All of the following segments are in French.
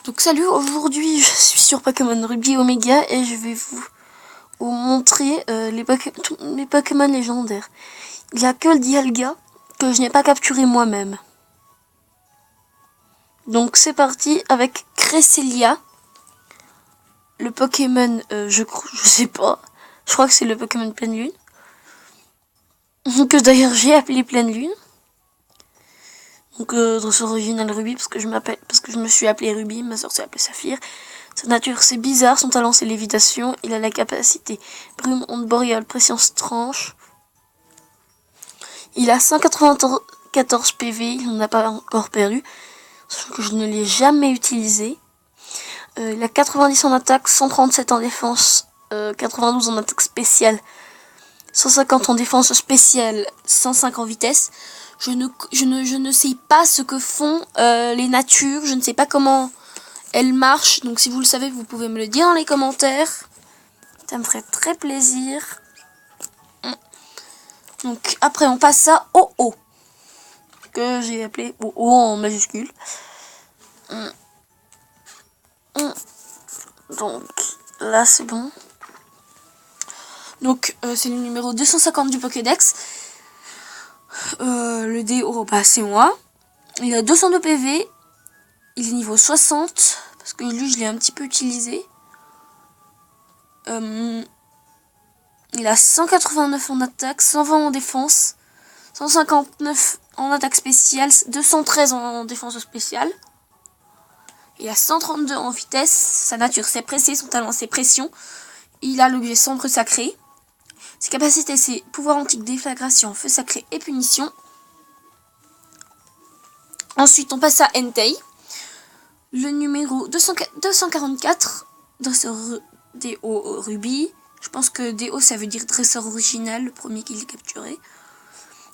Donc salut, aujourd'hui je suis sur Pokémon Ruby Omega et je vais vous montrer tous mes Pokémon légendaires. Il n'y a que le Dialga que je n'ai pas capturé moi-même. Donc c'est parti avec Cresselia. Le Pokémon, je sais pas, je crois que c'est le Pokémon Pleine Lune. Que d'ailleurs j'ai appelé Pleine Lune. Donc dresseur original Ruby parce que je me suis appelé Ruby, ma soeur s'est appelée Saphir. Sa nature c'est bizarre, son talent c'est lévitation, il a la capacité brume, onde boréale, préscience tranche. Il a 194 PV, il n'en a pas encore perdu, sauf que je ne l'ai jamais utilisé. Il a 90 en attaque, 137 en défense, 92 en attaque spéciale, 150 en défense spéciale, 105 en vitesse. Je ne sais pas ce que font les natures, je ne sais pas comment elles marchent, donc si vous le savez, vous pouvez me le dire dans les commentaires. Ça me ferait très plaisir. Donc après on passe à OO, que j'ai appelé OO en majuscule. Donc là c'est bon. Donc c'est le numéro 250 du Pokédex. Le DO, bah c'est moi. Il a 202 PV. Il est niveau 60. Parce que lui je l'ai un petit peu utilisé. Il a 189 en attaque, 120 en défense, 159 en attaque spéciale, 213 en défense spéciale. Il a 132 en vitesse, sa nature c'est pressé, son talent c'est pression. Il a l'objet sombre sacré. Ses capacités c'est pouvoir antique, déflagration, feu sacré et punition. Ensuite on passe à Entei. Le numéro 244, dresseur DO Ruby. Je pense que DO ça veut dire dresseur original, le premier qu'il a capturé.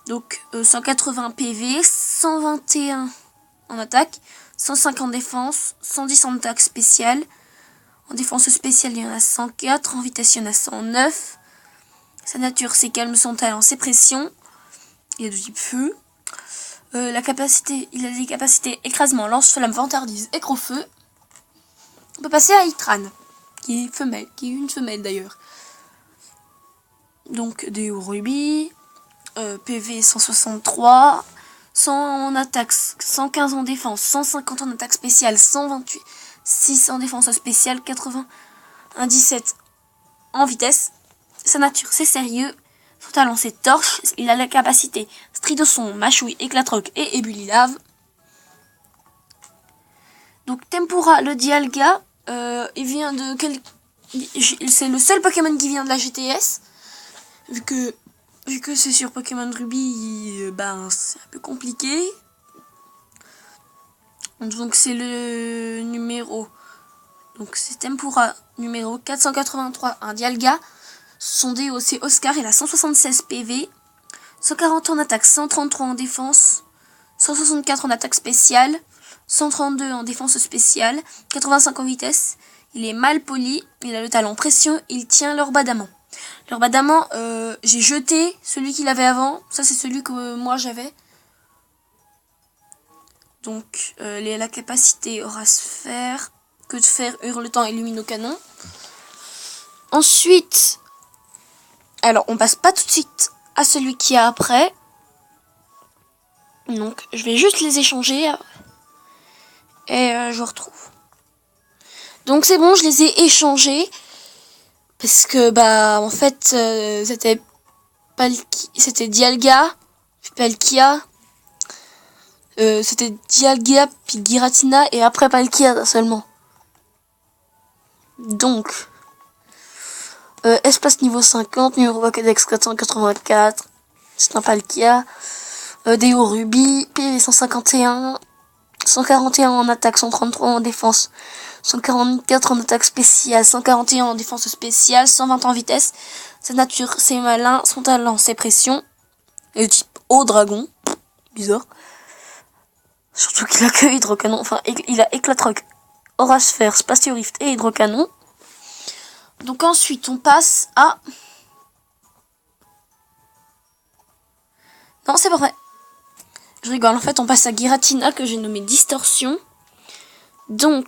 Donc 180 PV, 121 en attaque, 105 en défense, 110 en attaque spéciale. En défense spéciale il y en a 104, en vitesse il y en a 109. Sa nature c'est calme, son talent c'est pression. Il est de type feu. Il a des capacités écrasement, lance-flamme, vantardise et gros-feu. On peut passer à Itran, qui est une femelle d'ailleurs. Donc DO Ruby, PV 163, 100 en attaque, 115 en défense, 150 en attaque spéciale, 128, 6 en défense spéciale, 97 en vitesse. Sa nature c'est sérieux, son talent c'est torche, il a la capacité Stridosson, Machouille, Éclatroc et Ébulilave. Donc Tempura le Dialga, il vient de c'est le seul Pokémon qui vient de la GTS. Vu que c'est sur Pokémon Ruby, c'est un peu compliqué. Donc c'est le numéro. Donc c'est Tempura numéro 483, un Dialga. Son DO c'est Oscar, il a 176 PV, 140 en attaque, 133 en défense, 164 en attaque spéciale, 132 en défense spéciale, 85 en vitesse. Il est mal poli, il a le talent pression, il tient l'orbe adamant. L'orbe adamant, j'ai jeté celui qu'il avait avant, ça c'est celui que moi j'avais. Donc il a la capacité aura sphère, que de faire hurletant et lumino-canon. Ensuite, alors on passe pas tout de suite à celui qui est après. Donc je vais juste les échanger et je retrouve. Donc c'est bon, je les ai échangés parce que en fait c'était Dialga puis Palkia, c'était Dialga puis Giratina et après Palkia seulement. Donc espace niveau 50, numéro Pokédex 484, c'est un Palkia. DO Ruby, PV 151, 141 en attaque, 133 en défense, 144 en attaque spéciale, 141 en défense spéciale, 120 en vitesse. Sa nature c'est malin, son talent c'est pression. Et le type haut dragon, bizarre. Surtout qu'il a que hydrocanon, enfin il a éclatroc, orage sphère, spatio rift et hydrocanon. Donc ensuite on passe à... Non c'est pas vrai. Je rigole, en fait on passe à Giratina que j'ai nommé Distorsion. Donc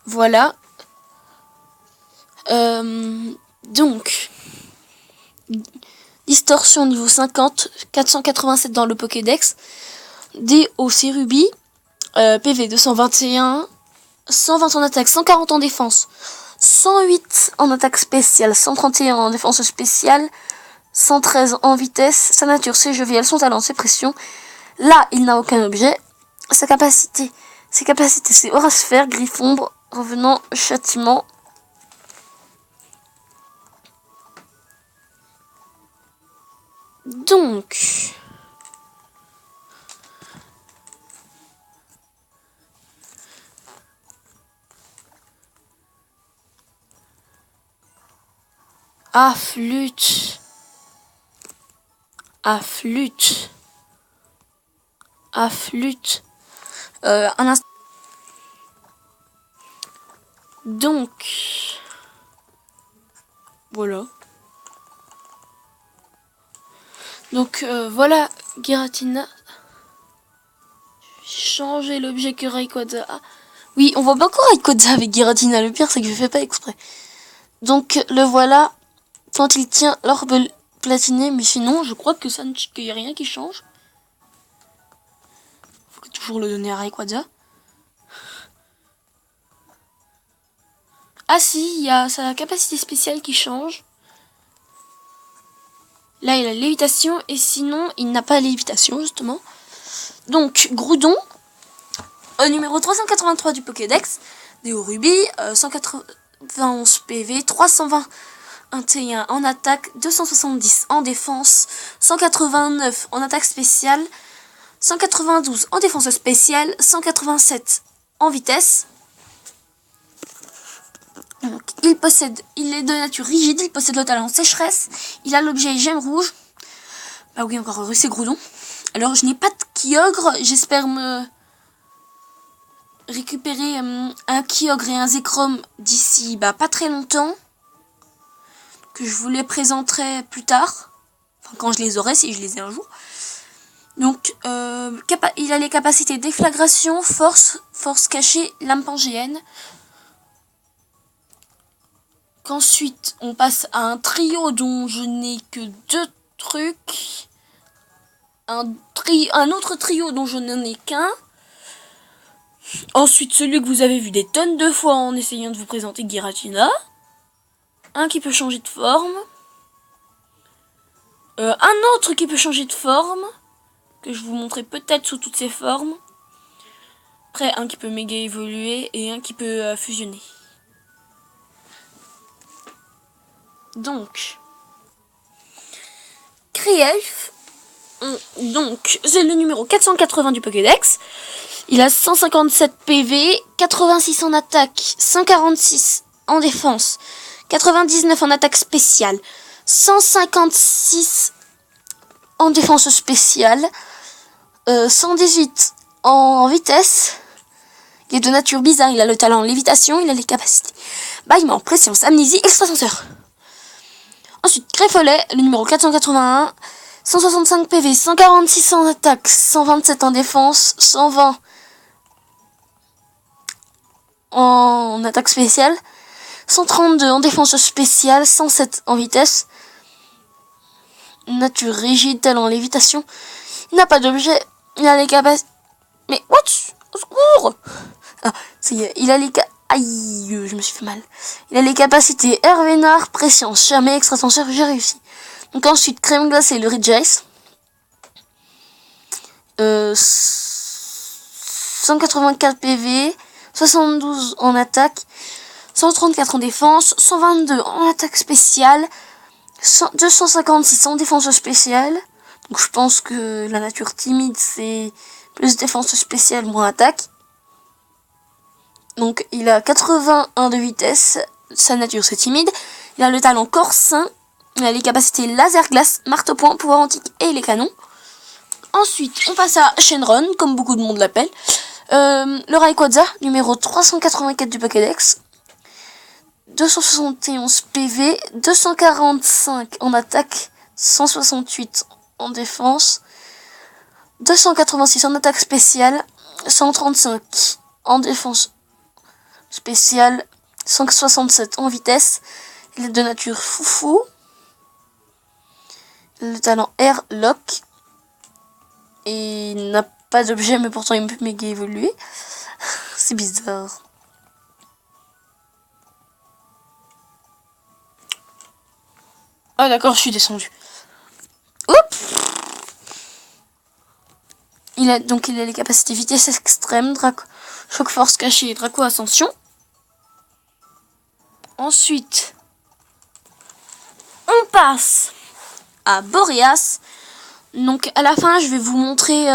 Voilà. Donc, distorsion niveau 50, 487 dans le Pokédex. DO c'est Ruby. PV 221, 120 en attaque, 140 en défense, 108 en attaque spéciale, 131 en défense spéciale, 113 en vitesse. Sa nature c'est jovial, son talent c'est pression. Là il n'a aucun objet. Ses capacités c'est aura sphère, griffe ombre, revenant, châtiment. Donc flûte. Un instant. Donc, voilà. Donc, voilà, Giratina. Changer l'objet que Rayquaza a. Oui, on voit pas encore Rayquaza avec Giratina. Le pire, c'est que je fais pas exprès. Donc, le voilà. Quand il tient l'orbe platiné, mais sinon, je crois que qu'il n'y a rien qui change. Faut toujours le donner à Rayquaza. Ah si, il y a sa capacité spéciale qui change. Là, il a lévitation et sinon, il n'a pas lévitation, justement. Donc, Groudon, numéro 383 du Pokédex, Néo Ruby, 191 PV, 321 en attaque, 270 en défense, 189 en attaque spéciale, 192 en défense spéciale, 187 en vitesse. Donc, il est de nature rigide, il possède le talent sécheresse, il a l'objet gemme rouge. Bah oui, encore heureux, c'est Groudon. Alors, je n'ai pas de Kyogre, j'espère me récupérer un Kyogre et un Zekrom d'ici pas très longtemps. Que je vous les présenterai plus tard. Enfin, quand je les aurai, si je les ai un jour. Donc, il a les capacités déflagration, force cachée, lame pangéenne. Qu'ensuite, on passe à un trio dont je n'ai que 2 trucs. Un autre trio dont je n'en ai qu'un. Ensuite, celui que vous avez vu des tonnes de fois en essayant de vous présenter Giratina. Un qui peut changer de forme. Un autre qui peut changer de forme. Que je vous montrerai peut-être sous toutes ses formes. Après, un qui peut méga évoluer et un qui peut fusionner. Donc, Krielf, donc c'est le numéro 480 du Pokédex. Il a 157 PV, 86 en attaque, 146 en défense, 99 en attaque spéciale, 156 en défense spéciale, 118 en vitesse. Il est de nature bizarre, il a le talent lévitation, il a les capacités bâillement, préscience, amnésie, extrasenseur. Ensuite, Greffolet, le numéro 481, 165 PV, 146 en attaque, 127 en défense, 120 en attaque spéciale, 132 en défense spéciale, 107 en vitesse, nature rigide, talent lévitation. Il n'a pas d'objet, il a les capacités... Mais what? Au secours! Ah, ça y est, il a les Aïe, je me suis fait mal. Il a les capacités Hervénard, Prescience, jamais extrasenseur, j'ai réussi. Donc ensuite, Crème glacée, le Regice. 184 PV, 72 en attaque, 134 en défense, 122 en attaque spéciale, 256 en défense spéciale. Donc je pense que la nature timide, c'est plus défense spéciale, moins attaque. Donc il a 81 de vitesse, sa nature c'est timide. Il a le talent corsin, il a les capacités laser glace, marteau point, pouvoir antique et les canons. Ensuite on passe à Shenron, comme beaucoup de monde l'appelle. Le Rayquaza, numéro 384 du Pokédex. 271 PV, 245 en attaque, 168 en défense, 286 en attaque spéciale, 135 en défense spéciale, 167 en vitesse. Il est de nature foufou. Le talent Airlock. Et il n'a pas d'objet, mais pourtant il peut méga évoluer. C'est bizarre. Ah d'accord, je suis descendu. Oups. Il a les capacités vitesse extrême, choc force caché et Draco ascension. Ensuite, on passe à Boreas. Donc à la fin, je vais vous montrer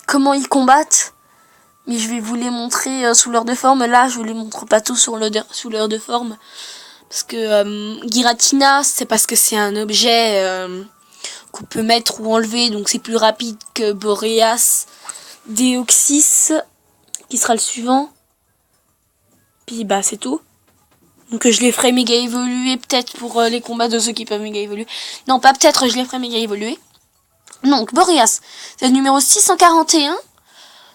comment ils combattent. Mais je vais vous les montrer sous leur de forme. Là, je vous les montre pas tous sous leur de forme. Parce que Giratina, c'est parce que c'est un objet qu'on peut mettre ou enlever. Donc c'est plus rapide que Boreas. Deoxys, qui sera le suivant. Puis bah c'est tout. Donc je les ferai méga évoluer peut-être pour les combats de ceux qui peuvent méga évoluer. Non, pas peut-être, je les ferai méga évoluer. Donc Boreas, c'est le numéro 641.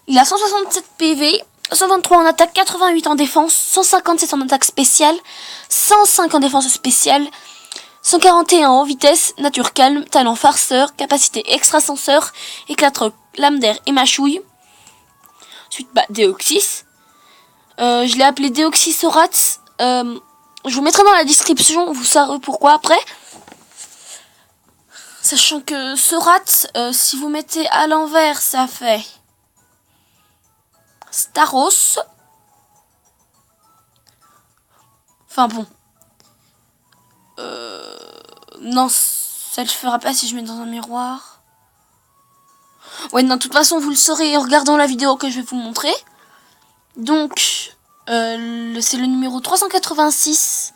Il a 167 PV, 123 en attaque, 88 en défense, 157 en attaque spéciale, 105 en défense spéciale, 141 en vitesse, nature calme, talent farceur, capacité extrasenseur, éclatre, lame d'air et mâchouille. Ensuite, Deoxys. Je l'ai appelé Deoxysorats. Je vous mettrai dans la description, vous saurez pourquoi après. Sachant que Sorats, si vous mettez à l'envers, ça fait Staros. Enfin bon. Non, ça le fera pas si je mets dans un miroir. Ouais, non, de toute façon, vous le saurez en regardant la vidéo que je vais vous montrer. Donc, c'est le numéro 386.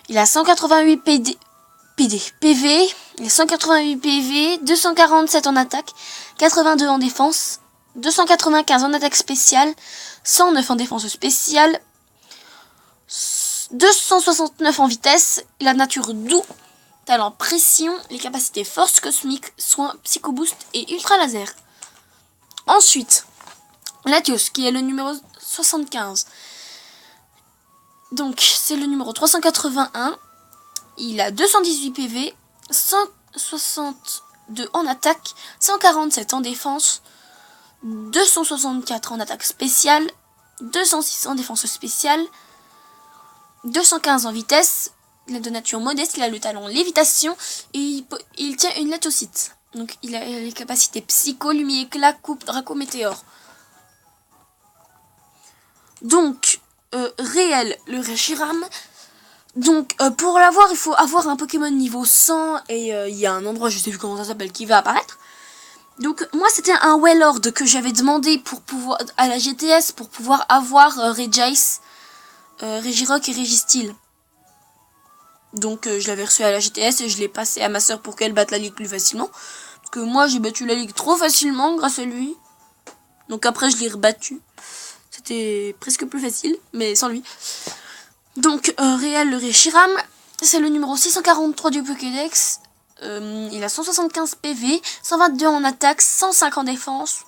Il a 188 PV. Il a 188 PV, 247 en attaque, 82 en défense, 295 en attaque spéciale, 109 en défense spéciale, 269 en vitesse, la nature doux, talent pression, les capacités force cosmique, soin, psychoboost et ultra laser. Ensuite, Latios qui est le numéro 75. Donc c'est le numéro 381. Il a 218 PV, 162 en attaque, 147 en défense, 264 en attaque spéciale, 206 en défense spéciale, 215 en vitesse. Il est de nature modeste, il a le talent lévitation et il tient une létocyte. Donc il a les capacités psycho, lumière, éclat, coupe, draco, météore. Donc réel, le Reshiram. Donc pour l'avoir, il faut avoir un Pokémon niveau 100 et il y a un endroit, je sais plus comment ça s'appelle, qui va apparaître. Donc moi c'était un Wailord que j'avais demandé pour pouvoir à la GTS pour pouvoir avoir Regice, Regirock et Registeel. Donc je l'avais reçu à la GTS et je l'ai passé à ma soeur pour qu'elle batte la ligue plus facilement. Parce que moi j'ai battu la ligue trop facilement grâce à lui. Donc après je l'ai rebattu. C'était presque plus facile, mais sans lui. Donc réel le Reshiram, c'est le numéro 643 du Pokédex. Il a 175 PV, 122 en attaque, 105 en défense,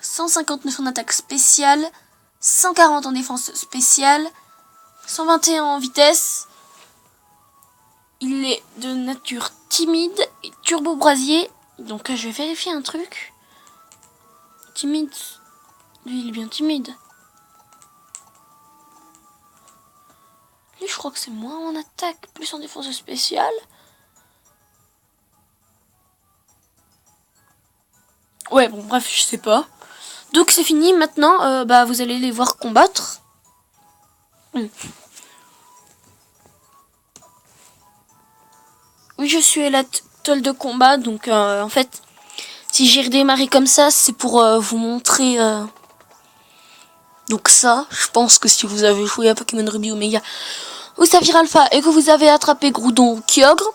159 en attaque spéciale, 140 en défense spéciale, 121 en vitesse. Il est de nature timide et turbo brasier. Donc je vais vérifier un truc. Timide. Lui il est bien timide. Lui je crois que c'est moins en attaque, plus en défense spéciale. Ouais bon bref je sais pas. Donc c'est fini maintenant, vous allez les voir combattre. Oui je suis à la tôle de combat donc en fait si j'ai redémarré comme ça c'est pour vous montrer donc ça. Je pense que si vous avez joué à Pokémon Ruby Omega ou Saphir Alpha et que vous avez attrapé Groudon ou Kyogre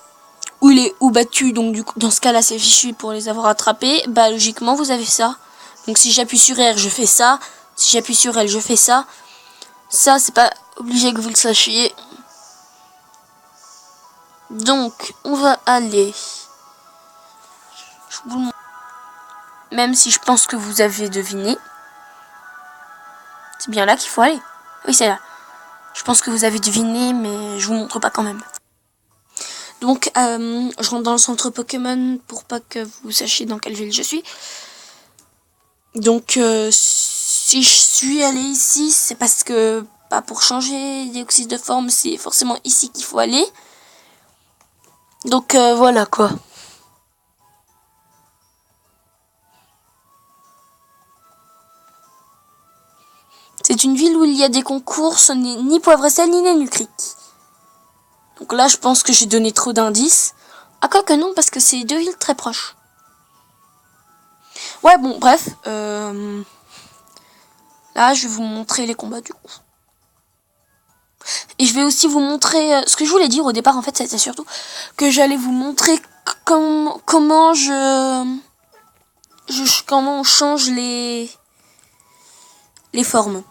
ou il est ou battu, donc du coup dans ce cas là c'est fichu pour les avoir attrapés, bah logiquement vous avez ça. Donc si j'appuie sur R je fais ça, si j'appuie sur L je fais ça. Ça c'est pas obligé que vous le sachiez. Donc on va aller, je vous le montre. même si je pense que vous avez deviné. C'est bien là qu'il faut aller. Oui, c'est là. Je pense que vous avez deviné, mais je vous montre pas quand même. Donc, je rentre dans le centre Pokémon pour pas que vous sachiez dans quelle ville je suis. Donc, si je suis allée ici, c'est parce que, pas pour changer d'oxyde de forme, c'est forcément ici qu'il faut aller. Donc, voilà quoi. C'est une ville où il y a des concours, ce n'est ni Poivre et Sel ni Nénucric. Donc là, je pense que j'ai donné trop d'indices. Ah, quoi que non, parce que c'est deux villes très proches. Ouais, bon, bref. Là, je vais vous montrer les combats du coup. Et je vais aussi vous montrer... ce que je voulais dire au départ, en fait, c'était surtout que j'allais vous montrer comment comment on change les formes.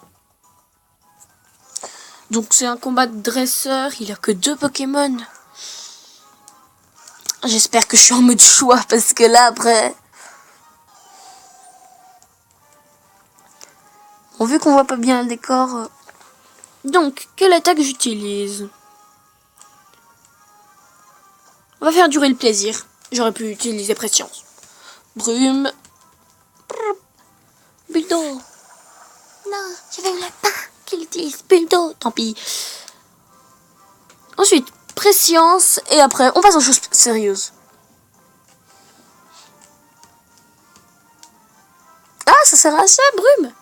Donc c'est un combat de dresseur, il a que 2 Pokémon. J'espère que je suis en mode choix, parce que là, après... Bon, vu qu'on voit pas bien le décor... Donc, quelle attaque j'utilise? On va faire durer le plaisir. J'aurais pu utiliser Prescience. Brume. Buldo. Non, je ne voulais pas qu'il utilise Buldo. Tant pis. Ensuite, Prescience. Et après, on passe aux choses sérieuses. Ah, ça sert à ça, Brume.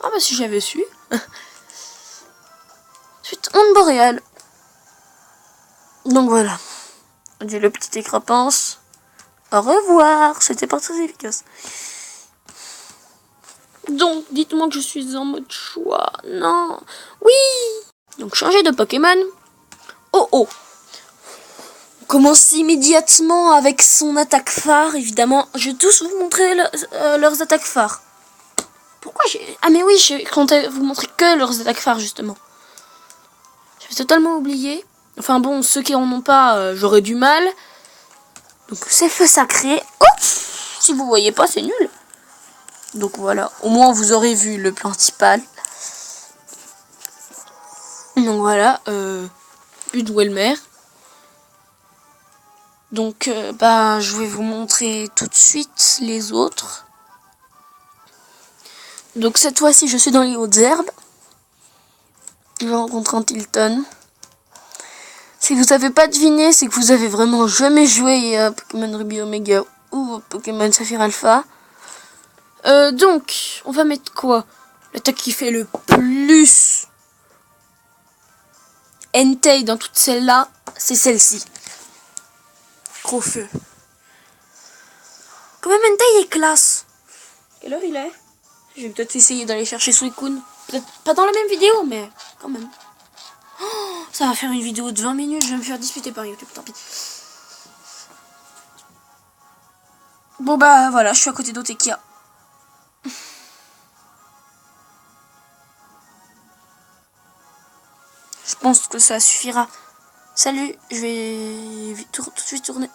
Ah bah si j'avais su. Ensuite, onde boréale. Donc voilà. On dit le petit écrapance. Au revoir. C'était pas très efficace. Donc, dites-moi que je suis en mode choix. Non. Oui. Donc, changer de Pokémon. Oh oh. On commence immédiatement avec son attaque phare, évidemment. Je vais tous vous montrer leurs attaques phares. Pourquoi j'ai... Ah mais oui, je comptais vous montrer que leurs attaques phares, justement. J'avais totalement oublié. Enfin bon, ceux qui en ont pas, j'aurais du mal. Donc, c'est feu sacré. Oups. Si vous voyez pas, c'est nul. Donc voilà, au moins vous aurez vu le principal. Donc voilà, but de Welmer. Donc je vais vous montrer tout de suite les autres. Donc cette fois-ci je suis dans les hautes herbes. Je rencontre un Tilton. Si vous n'avez pas deviné, c'est que vous avez vraiment jamais joué à Pokémon Ruby Omega ou Pokémon Saphir Alpha. Donc, on va mettre quoi? L'attaque qui fait le plus Entei dans toutes celles-là, c'est celle-ci. Gros feu. Quand même, Entei est classe. Quelle heure il est? Je vais peut-être essayer d'aller chercher Suicune. Peut-être pas dans la même vidéo, mais quand même. Oh, ça va faire une vidéo de 20 minutes, je vais me faire disputer par YouTube, tant pis. Bon bah voilà, je suis à côté d'Otekia. Je pense que ça suffira. Salut, je vais tout de suite tourner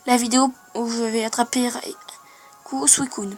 la vidéo où je vais attraper Suicune.